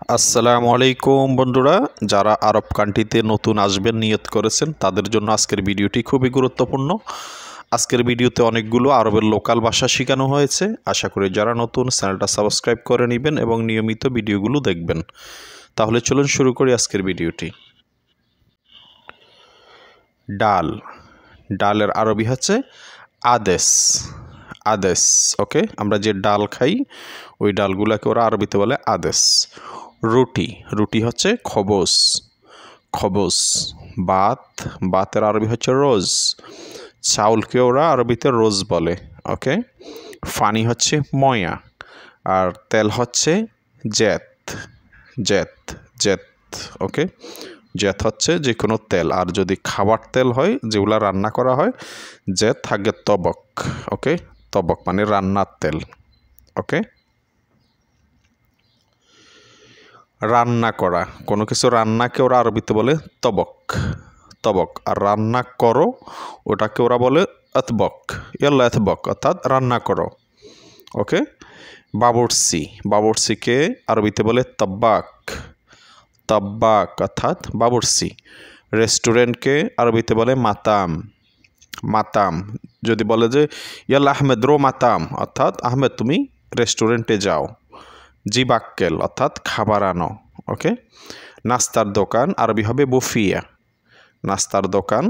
আসসালামু আলাইকুম বন্ধুরা, যারা আরব কান্ট্রিতে নতুন আসবেন নিয়ত করেছেন তাদের জন্য আজকের ভিডিওটি খুবই গুরুত্বপূর্ণ। আজকের ভিডিওতে অনেকগুলো আরবের লোকাল ভাষা শেখানো হয়েছে। আশা করি যারা নতুন চ্যানেলটা সাবস্ক্রাইব করে নেবেন এবং নিয়মিত ভিডিওগুলো দেখবেন। তাহলে চলুন শুরু করি আজকের ভিডিওটি। ডাল, ডালের আরবি হচ্ছে আদেস। আদেস, ওকে। আমরা যে ডাল খাই ওই ডালগুলোকে ওরা আরবিতে বলে আদেস। রুটি, রুটি হচ্ছে খবস। খবস। ভাত, ভাতের আরবি হচ্ছে রোজ। চাউলকে ওরা আরবিতে রোজ বলে, ওকে। পানি হচ্ছে ময়া, আর তেল হচ্ছে জেত। জেত, জেত, ওকে। জেত হচ্ছে যে কোনো তেল, আর যদি খাবার তেল হয় যেগুলো রান্না করা হয় জেত থাকে তবক, ওকে। তবক মানে রান্নার তেল, ওকে। রান্না করা, কোনো কিছু রান্নাকে ওরা আরবিতে বলে তবক, তবক। আর রান্না করো ওটাকে ওরা বলে আতবক, ইয়াল্লা আতবক, অর্থাৎ রান্না করো, ওকে। বাবুর্চি, বাবুর্চিকে আরবিতে বলে তাব্বাক, তাব্বাক অর্থাৎ বাবুর্চি। রেস্টুরেন্টকে আরবিতে বলে মাতাম, মাতাম। যদি বলে যে ইয়াল্লা আহমেদ রো মাতাম, অর্থাৎ আহমেদ তুমি রেস্টুরেন্টে যাও। জিবাক্কেল অর্থাৎ খাবার আনো, ওকে। নাস্তার দোকান আরবি হবে বুফিয়া। নাস্তার দোকান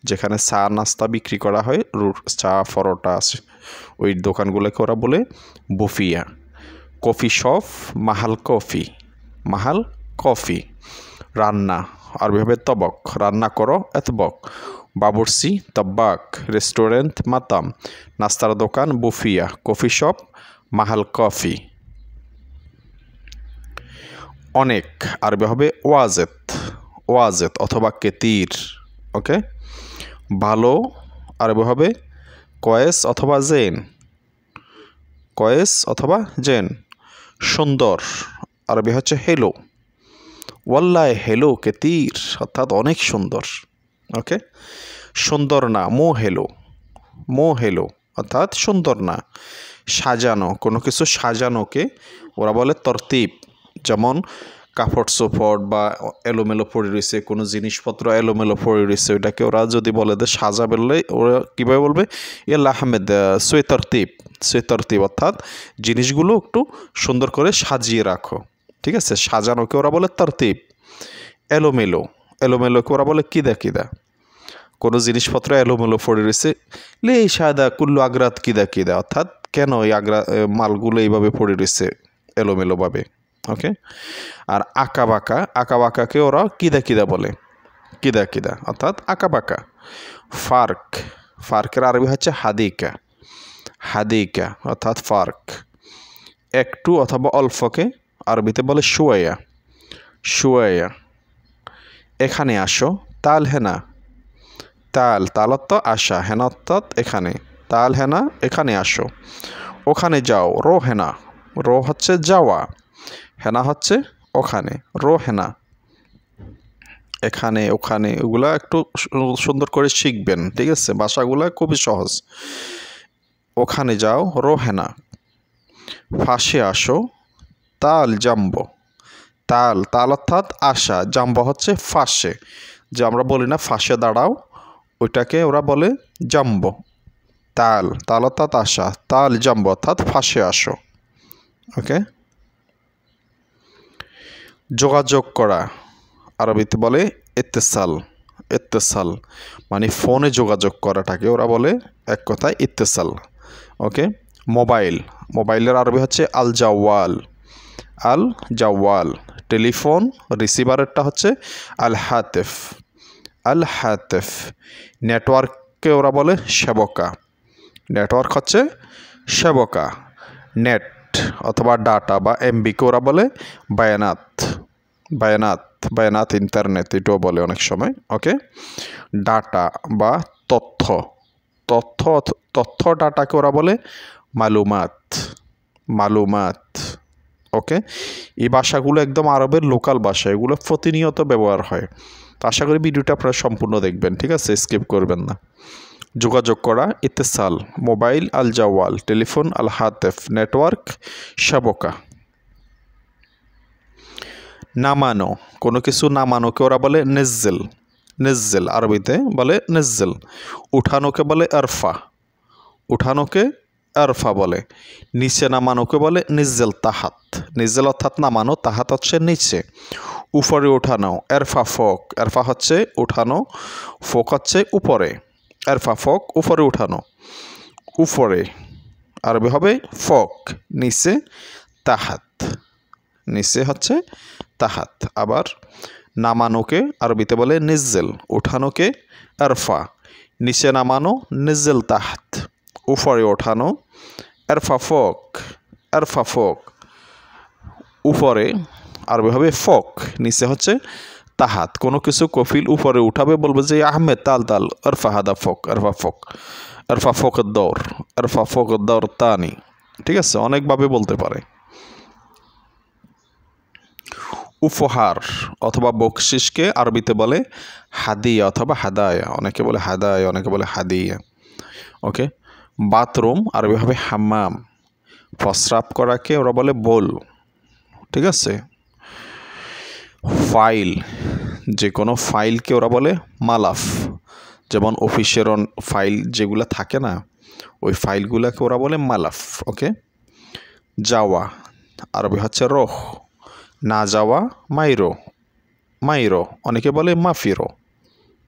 যেখানে চা নাস্তা বিক্রি করা হয়, চা পরোটা আছে, ওই দোকানগুলোকে ওরা বলে বুফিয়া। Coffee shop মাহাল coffee, মাহাল coffee. রান্না আরবি হবে তবক, রান্না করো এতবক। বাবুর্চি তব্বাক, রেস্টুরেন্ট মাতাম, নাস্তার দোকান বুফিয়া, কফি শপ মাহাল কফি। অনেক আরবি হবে ওয়াজেত, ওয়াজেত অথবা কেতির, ওকে। ভালো আরবি হবে কয়েস অথবা জেন, কয়েস অথবা জেন। সুন্দর আরবি হচ্ছে হেলো, ওয়াল্লাহ হেলো কেতির, অর্থাৎ অনেক সুন্দর, ওকে। সুন্দর না মো হেলো, মো হেলো অর্থাৎ সুন্দর না। সাজানো, কোনো কিছু সাজানোকে ওরা বলে তরতিব। যেমন কাপড় চোপড় বা এলোমেলো পড়ে রয়েছে, কোনো জিনিসপত্র এলোমেলো পড়ে রয়েছে, ওইটাকে ওরা যদি বলে যে সাজা বললে ওরা কীভাবে বলবে ইয়াল্লা আহমেদ সুয়েতরতিব, সুয়েতরতিব অর্থাৎ জিনিসগুলো একটু সুন্দর করে সাজিয়ে রাখো, ঠিক আছে। সাজানোকে ওরা বলে তরতিব। এলোমেলো, এলোমেলোকে ওরা বলে কিদা কিদা। কোনো জিনিসপত্র এলোমেলো পড়ে রয়েছে, লে সাদা কুল্লু আগ্রাত কিদা কিদা, অর্থাৎ কেন এই মালগুলো এইভাবে পড়ে রয়েছে এলোমেলোভাবে, ওকে। আর আঁকা বাঁকা, আঁকা বাঁকাকে ওরা কিদা কিদা বলে, কিদা কিদা অর্থাৎ আঁকা বাঁকা। ফার্ক, ফার্কের আরবি হচ্ছে হাদিকা, হাদিকা অর্থাৎ ফার্ক। একটু অথবা অল্পকে আরবিতে বলে শুয়াইয়া, শুয়াইয়া। এখানে আসো তাল হেনা, তাল, তাল অর্থ আসা, হেনা অর্থাৎ এখানে, তাল হেনা এখানে আসো। ওখানে যাও রো হেনা, রো হচ্ছে যাওয়া, হেনা হচ্ছে ওখানে, রো হেনা। এখানে ওখানে ওগুলা একটু সুন্দর করে শিখবেন, ঠিক আছে। ভাষাগুলা খুবই সহজ। ওখানে যাও রো হেনা। ফাঁসে আসো তাল জাম্বো, তাল, তাল অর্থাৎ আসা, জাম্বো হচ্ছে ফাঁসে, যে আমরা বলি না ফাঁসে দাঁড়াও, ওইটাকে ওরা বলে জাম্বো। তাল, তাল অর্থাৎ আসা, তাল জাম্বো অর্থাৎ ফাঁসে আসো, ওকে। যোগাযোগ করা আরবিতে বলে ইত্তেসাল, ইত্তেসাল মানে ফোনে যোগাযোগ করাটাকে ওরা বলে এক কথায় ইত্তেসাল, ওকে। মোবাইল, মোবাইলের আরবি হচ্ছে আল জাওয়াল, আল জাওয়াল। টেলিফোন রিসিভারেরটা হচ্ছে আল হাতেফ, আল হাতেফ। নেটওয়ার্ককে ওরা বলে সেবকা, নেটওয়ার্ক হচ্ছে সেবকা। নেট অথবা ডাটা বা এমবিকে ওরা বলে বায়ানাত, বায়ানাত, বায়ানাত ইন্টারনেট এটাও বলে অনেক সময়, ওকে। ডাটা বা তথ্য, তথ্য, তথ্য ডাটাকে ওরা বলে মালুমাত, মালুমাত, ওকে। এই ভাষাগুলো একদম আরবের লোকাল ভাষা, এগুলো প্রতিনিয়ত ব্যবহার হয়। তো আশা করি ভিডিওটা আপনারা সম্পূর্ণ দেখবেন, ঠিক আছে, স্কিপ করবেন না। যোগাযোগ করা ইত্তেসাল, মোবাইল আল জাওয়াল, টেলিফোন আল হাতেফ, নেটওয়ার্ক শাবকা। নামানো, কোনো কিছু নামানোকে ওরা বলে নেজ্জেল, নেজ্জেল আরবিতে বলে নেজ্জেল। উঠানোকে বলে আরফা, উঠানোকে আরফা বলে। নিচে নামানোকে বলে নিজ্জেল তাহাত, নিজ্জেল অর্থাৎ নামানো, তাহাত হচ্ছে নিচে। উপরে উঠানো এরফা ফোক, এরফা হচ্ছে উঠানো, ফোক হচ্ছে উপরে। এরফা ফোক উপরে উঠানো, উপরে আরবি হবে ফোক, নিচে তাহাত, নিচে হচ্ছে তাহাত। আবার নামানোকে আরবিতে বলে নিজ্জেল, উঠানোকে এরফা, নিচে নামানো নিজ্জেল তাহাত, উপরে ওঠানো এরফা ফোক, এরফা ফোক, উপরে আরবি হবে ফোক, নিচে হচ্ছে তাহাত। কোনো কিছু কফিল উপরে উঠাবে বলবে যে আহমেদ তাল তাল এরফা হাদা ফোক, এরফা ফোক, এরফা ফোকের দৌড়, এরফা ফোকের দৌড় তানি। ঠিক আছে, অনেকভাবে বলতে পারে। উপহার অথবা বকশিসকে আরবিতে বলে হাদিয়া অথবা হাদায়া, অনেকে বলে হাদায়া, অনেকে বলে হাদিয়া। ওকে। বাথরুম আরবি হবে হাম্মাম, প্রস্রাব করাকে ওরা বলে বোল। ঠিক আছে। ফাইল, যে কোনো ফাইলকে ওরা বলে মালাফ, যেমন অফিসের ফাইল যেগুলো থাকে না, ওই ফাইলগুলোকে ওরা বলে মালাফ। ওকে। যাওয়া আরবি হচ্ছে রোহ, না যাওয়া মাইরো, মাইরো, অনেকে বলে মাফিরো,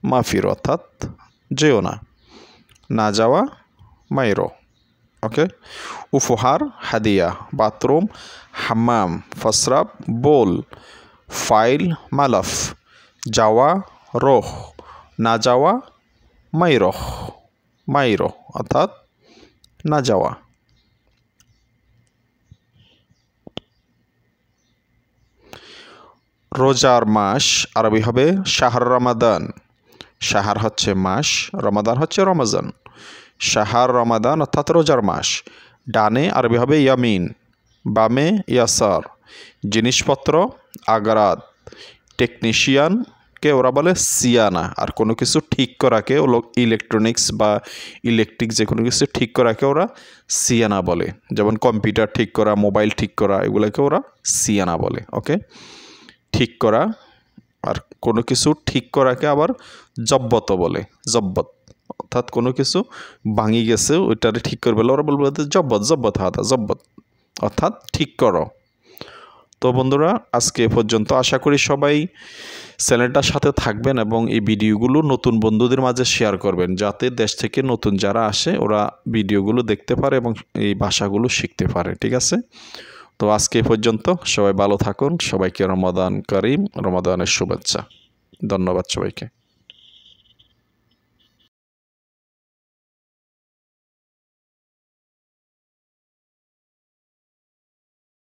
মাফিরো অর্থাৎ যেও না, না যাওয়া মাইরো। ওকে। উপহার হাদিয়া, বাথরুম হাম্মাম, প্রস্রাব বোল, ফাইল মালাফ, যাওয়া রোহ, না যাওয়া মাইরো, মাইরো অর্থাৎ না যাওয়া। রোজার মাস আরবি হবে শাহর রমাদান, শাহর হচ্ছে মাস, রমাদান হচ্ছে রমজান। শাহর রমাদান অর্থাৎ রোজার মাস। ডানে আরবি হবে ইয়ামিন, বামে ইয়াসার। জিনিসপত্র আগারাত, টেকনিশিয়ানকে ওরা বলে সিয়ানা, আর কোনো কিছু ঠিক করাকে ওরা ইলেকট্রনিক্স বা ইলেকট্রিক যে কোনো কিছু ঠিক করাকে ওরা সিয়ানা বলে, যেমন কম্পিউটার ঠিক করা, মোবাইল ঠিক করা, এগুলোকে ওরা সিয়ানা বলে। ওকে। ঠিক করা, আর কোনো কিছু ঠিক করাকে আবার জব্বত বলে, জব্বত অর্থাৎ কোনো কিছু ভাঙি গেছে ওইটারে ঠিক করবে ওরা বলবে জব্বত, জব্বত হাতা জব্বত অর্থাৎ ঠিক করো। তো বন্ধুরা আজকে এ পর্যন্ত, আশা করি সবাই চ্যানেলটার সাথে থাকবেন এবং এই ভিডিওগুলো নতুন বন্ধুদের মাঝে শেয়ার করবেন, যাতে দেশ থেকে নতুন যারা আসে ওরা ভিডিওগুলো দেখতে পারে এবং এই ভাষাগুলো শিখতে পারে। ঠিক আছে, তো আজকে এ পর্যন্ত, সবাই ভালো থাকুন, সবাইকে রমাদান করিম, রমাদানের শুভেচ্ছা। ধন্যবাদ সবাইকে।